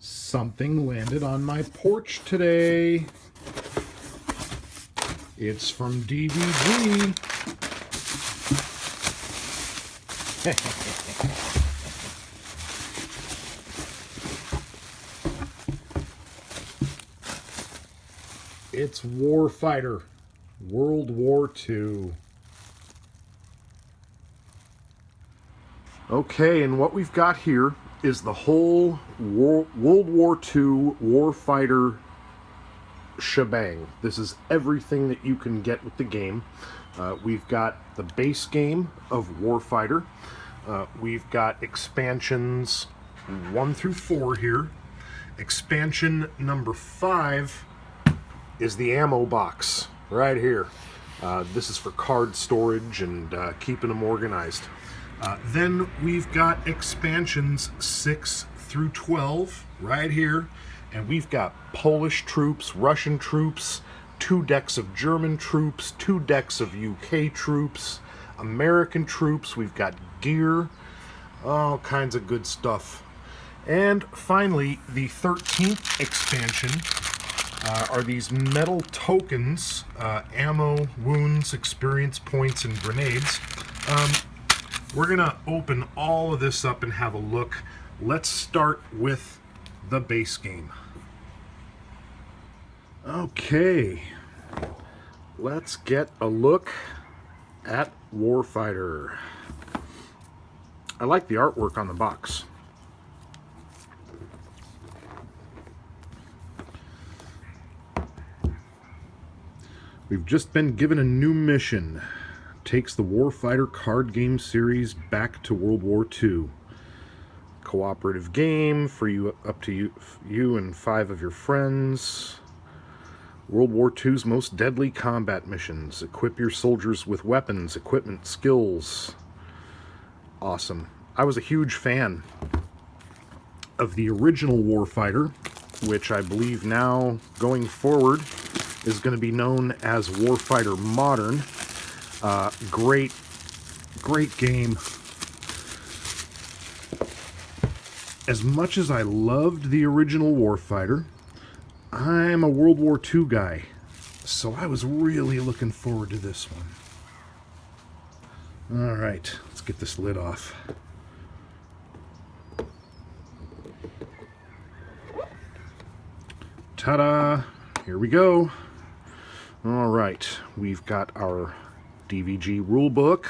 Something landed on my porch today. It's from DVG. It's Warfighter, World War II. Okay, and what we've got here is the whole World War II Warfighter shebang. This is everything that you can get with the game. We've got the base game of Warfighter. We've got expansions 1 through 4 here. Expansion number 5 is the ammo box right here. This is for card storage and keeping them organized. Then we've got expansions 6 through 12 right here, and we've got Polish troops, Russian troops, 2 decks of German troops, 2 decks of UK troops, American troops. We've got gear, all kinds of good stuff. And finally, the 13th expansion are these metal tokens, ammo, wounds, experience points, and grenades. We're going to open all of this up and have a look. Let's start with the base game. Okay, let's get a look at Warfighter. I like the artwork on the box. We've just been given a new mission. Takes the Warfighter card game series back to World War II. Cooperative game for you, up to you and 5 of your friends. World War II's most deadly combat missions. Equip your soldiers with weapons, equipment, skills. Awesome. I was a huge fan of the original Warfighter, which I believe now, going forward, is going to be known as Warfighter Modern. Great game. As much as I loved the original Warfighter, I'm a World War II guy, so I was really looking forward to this one. Alright, let's get this lid off. Ta-da! Here we go. Alright, we've got our DVG Rulebook.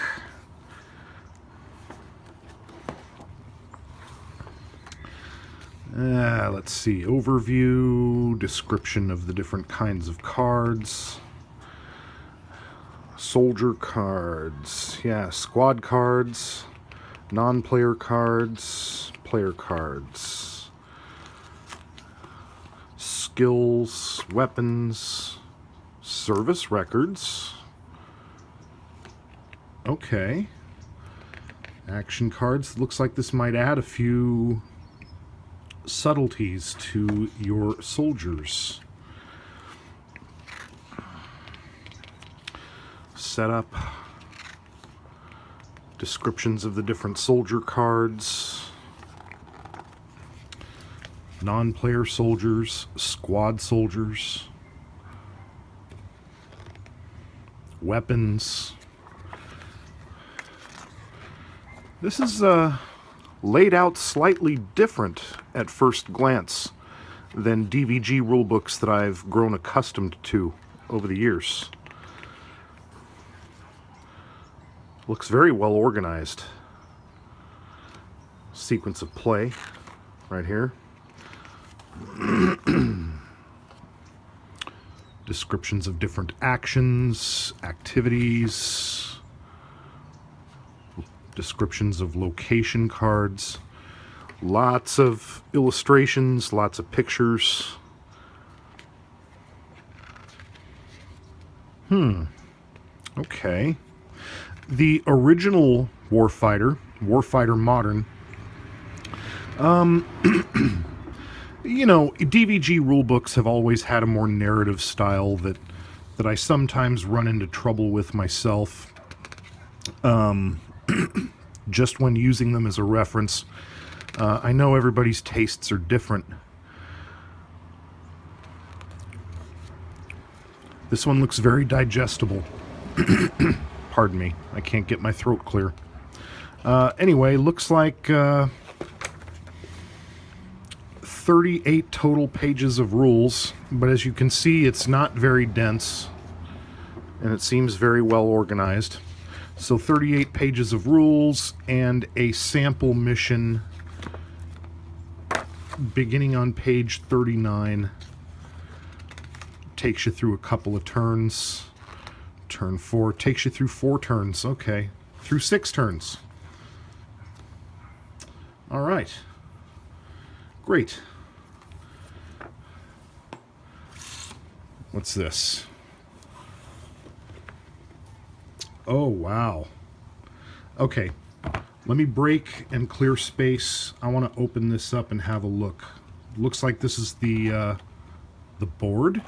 Let's see, overview, description of the different kinds of cards, soldier cards, yeah, squad cards, non-player cards, player cards, skills, weapons, service records. Okay. Action cards. Looks like this might add a few subtleties to your soldiers. Setup. Descriptions of the different soldier cards. Non-player soldiers. Squad soldiers. Weapons. This is laid out slightly different at first glance than DVG rulebooks that I've grown accustomed to over the years. Looks very well organized. Sequence of play right here. Descriptions of different actions, activities. Descriptions of location cards, lots of illustrations, lots of pictures. Okay. The original Warfighter, Warfighter Modern, you know, DVG rulebooks have always had a more narrative style that I sometimes run into trouble with myself. Just when using them as a reference. I know everybody's tastes are different, This one looks very digestible. Pardon me, I can't get my throat clear. Anyway, looks like 38 total pages of rules, but as you can see, it's not very dense, and it seems very well organized. So 38 pages of rules and a sample mission beginning on page 39. Takes you through a couple of turns. Turn 4 takes you through 4 turns. Okay, through 6 turns. All right. Great. What's this? Oh, wow. Okay, let me break and clear space. I want to open this up and have a look. Looks like this is the board.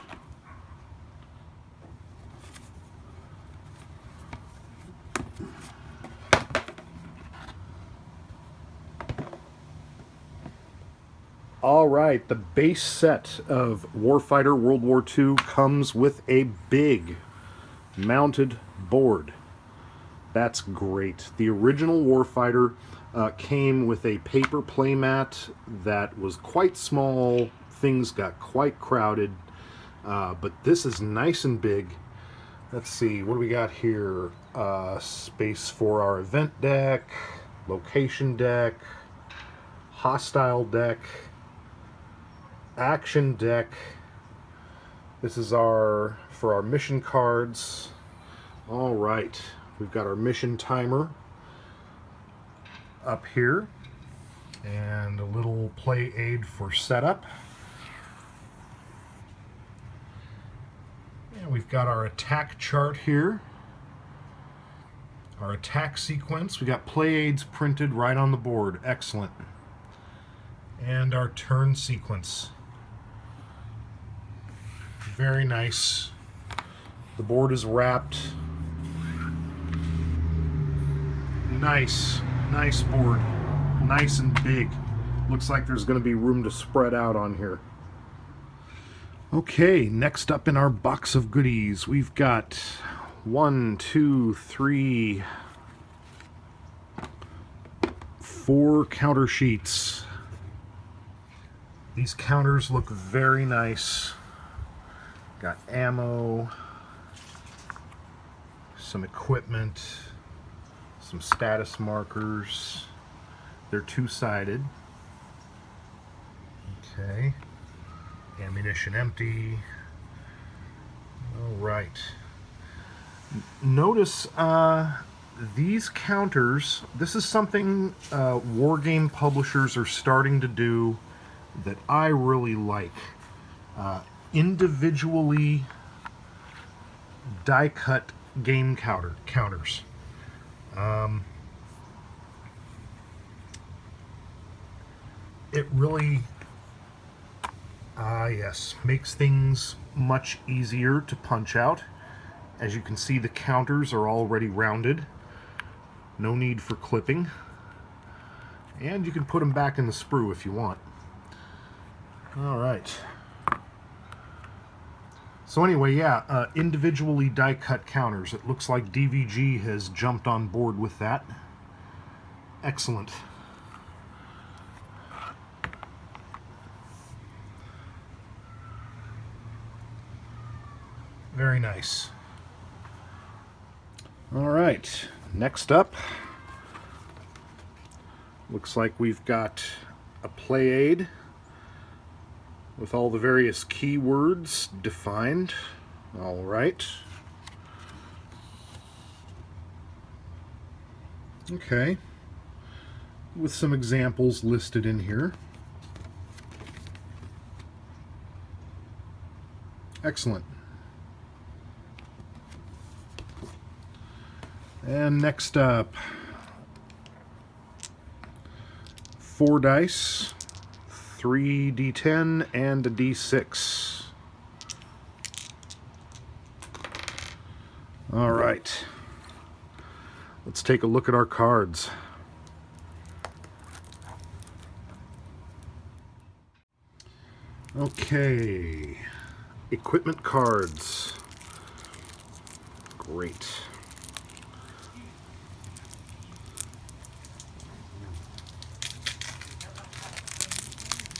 All right, the base set of Warfighter World War II comes with a big mounted board. That's great. The original Warfighter came with a paper playmat that was quite small. Things got quite crowded, but this is nice and big. Let's see, what do we got here? Space for our event deck, location deck, hostile deck, action deck. This is for our mission cards. All right, we've got our mission timer up here and a little play aid for setup. And we've got our attack chart here, our attack sequence. We got play aids printed right on the board. Excellent. And our turn sequence. Very nice. The board is wrapped. Nice board. Nice and big. Looks like there's going to be room to spread out on here. Okay, next up in our box of goodies, we've got 1, 2, 3, 4 counter sheets. These counters look very nice. Got ammo, some equipment, some status markers. They're two-sided. Okay. Ammunition empty. All right. Notice these counters, this is something wargame publishers are starting to do that I really like. Individually die-cut game counters. It really, yes, makes things much easier to punch out. As you can see, the counters are already rounded. No need for clipping. And you can put them back in the sprue if you want. All right. So anyway, yeah, individually die-cut counters. It looks like DVG has jumped on board with that. Excellent. Very nice. All right, next up, looks like we've got a play aid with all the various keywords defined. All right. Okay. With some examples listed in here. Excellent. And next up, 4 dice, 3 D10 and a D6. All right, let's take a look at our cards. Okay, equipment cards. Great.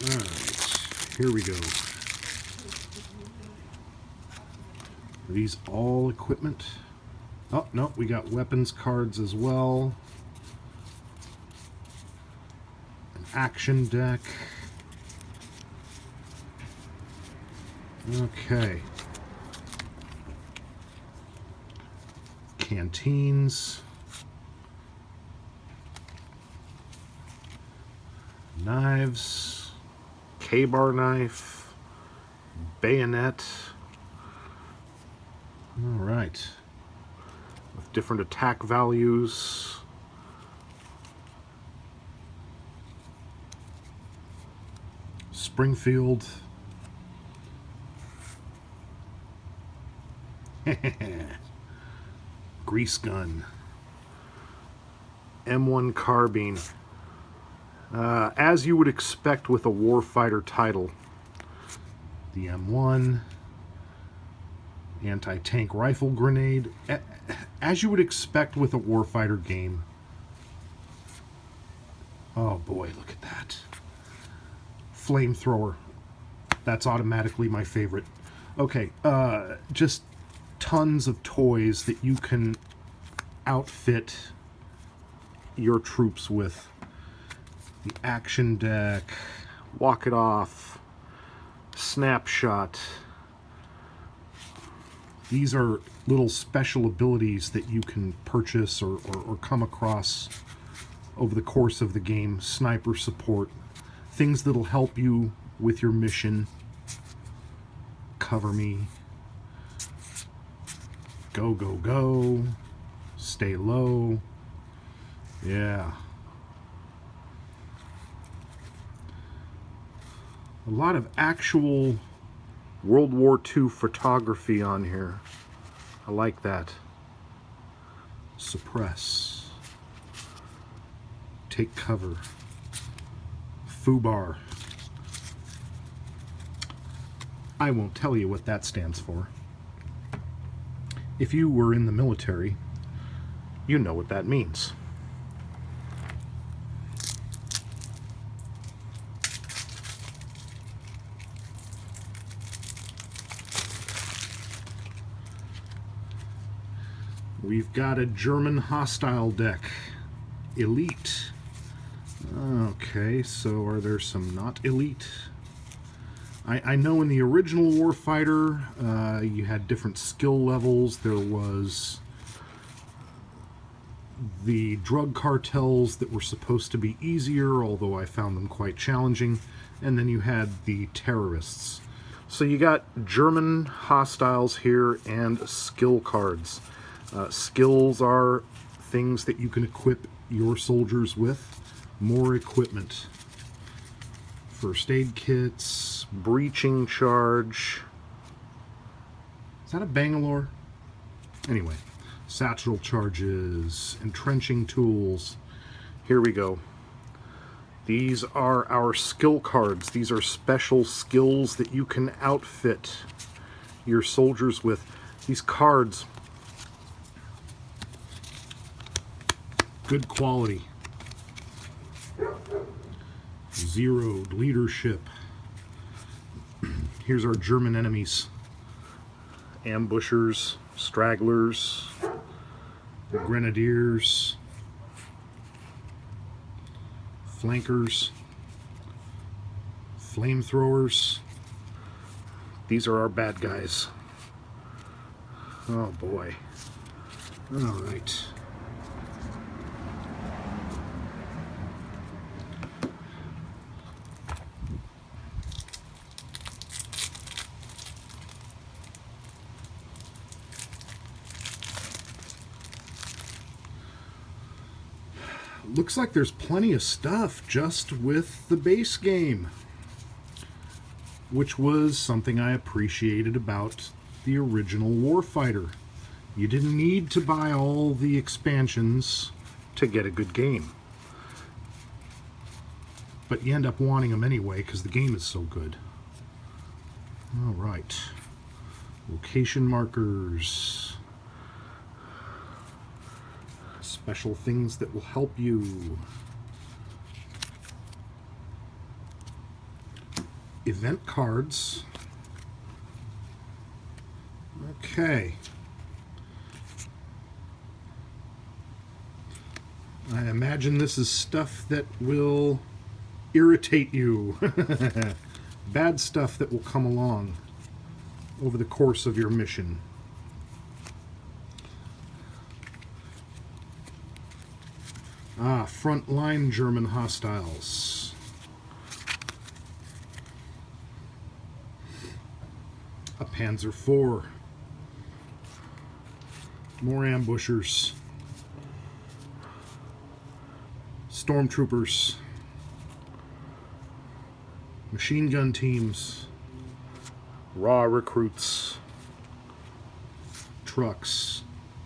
All right, here we go. Are these all equipment? Oh, no, we got weapons cards as well. An action deck. Okay. Canteens. Knives. K-bar knife. Bayonet. All right. With different attack values. Springfield. Grease gun. M1 carbine. As you would expect with a Warfighter title. The M1. Anti-tank rifle grenade. As you would expect with a Warfighter game. Oh boy, look at that. Flamethrower. That's automatically my favorite. Okay, just tons of toys that you can outfit your troops with. The action deck, walk it off, snapshot. These are little special abilities that you can purchase or come across over the course of the game. Sniper support, things that'll help you with your mission. Cover me. Go, go, go. Stay low. Yeah. A lot of actual World War II photography on here. I like that. Suppress. Take cover. FUBAR. I won't tell you what that stands for. If you were in the military, you know what that means. We've got a German hostile deck. Elite. Okay, so are there some not elite? I know in the original Warfighter, you had different skill levels. There was the drug cartels that were supposed to be easier, although I found them quite challenging. And then you had the terrorists. So you got German hostiles here and skill cards. Skills are things that you can equip your soldiers with. More equipment. First aid kits, breaching charge. Is that a Bangalore? Anyway, satchel charges, entrenching tools. Here we go. These are our skill cards. These are special skills that you can outfit your soldiers with. These cards, good quality. Zeroed leadership. Here's our German enemies. Ambushers, stragglers, grenadiers, flankers, flamethrowers. These are our bad guys. Oh boy. All right. Looks like there's plenty of stuff just with the base game, which was something I appreciated about the original Warfighter. You didn't need to buy all the expansions to get a good game, but you end up wanting them anyway because the game is so good. All right, location markers. Special things that will help you. Event cards. Okay. I imagine this is stuff that will irritate you. Bad stuff that will come along over the course of your mission. Frontline German hostiles. A Panzer IV. More ambushers. Stormtroopers. Machine gun teams. Raw recruits. Trucks.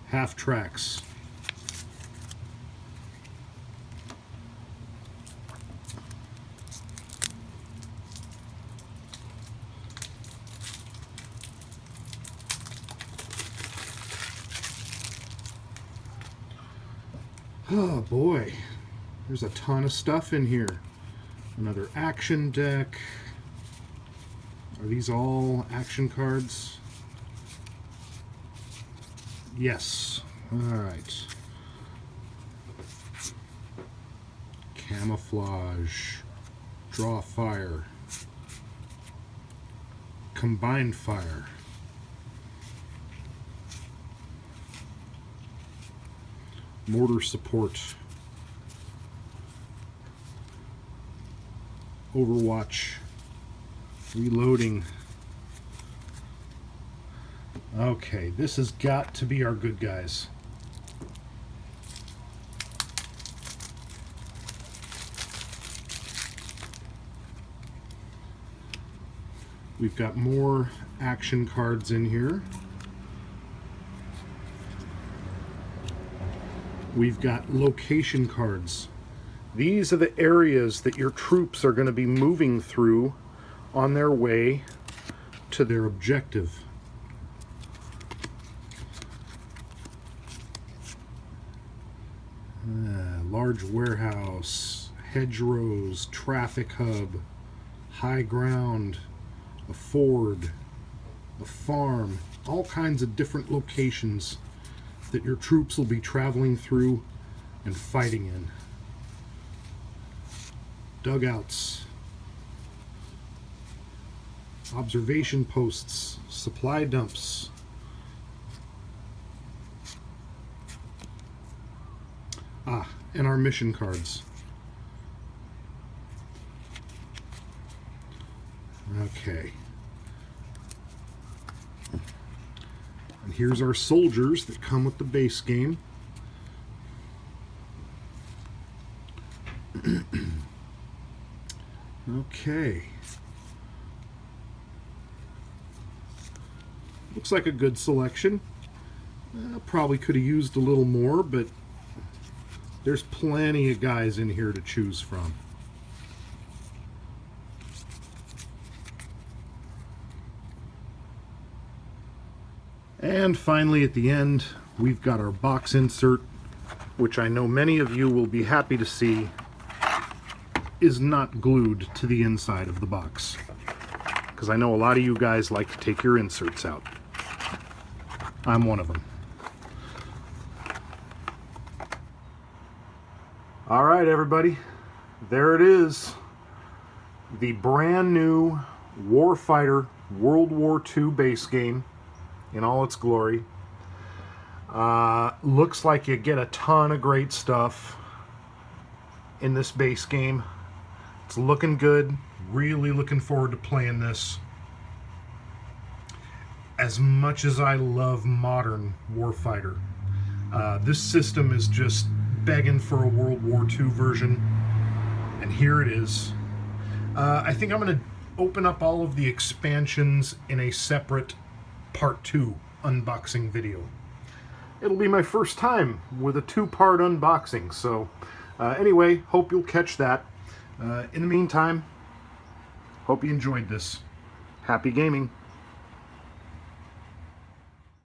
Half-tracks. Oh boy, there's a ton of stuff in here. Another action deck. Are these all action cards? Yes. Alright. Camouflage. Draw fire. Combined fire. Mortar support. Overwatch. Reloading. Okay, this has got to be our good guys. We've got more action cards in here. We've got location cards. These are the areas that your troops are going to be moving through on their way to their objective. Large warehouse, hedgerows, traffic hub, high ground, a ford, a farm, all kinds of different locations that your troops will be traveling through and fighting in. Dugouts, observation posts, supply dumps, and our mission cards. Okay. And here's our soldiers that come with the base game. Okay. Looks like a good selection. Probably could have used a little more, but there's plenty of guys in here to choose from. And finally, at the end, we've got our box insert, which I know many of you will be happy to see is not glued to the inside of the box, because I know a lot of you guys like to take your inserts out. I'm one of them. All right, everybody, there it is. The brand new Warfighter World War II base game in all its glory. Looks like you get a ton of great stuff in this base game. It's looking good. Really looking forward to playing this. As much as I love modern Warfighter, this system is just begging for a World War II version, and here it is. I think I'm going to open up all of the expansions in a separate part 2 unboxing video. It'll be my first time with a 2-part unboxing, so anyway, hope you'll catch that. In the meantime, hope you enjoyed this. Happy gaming.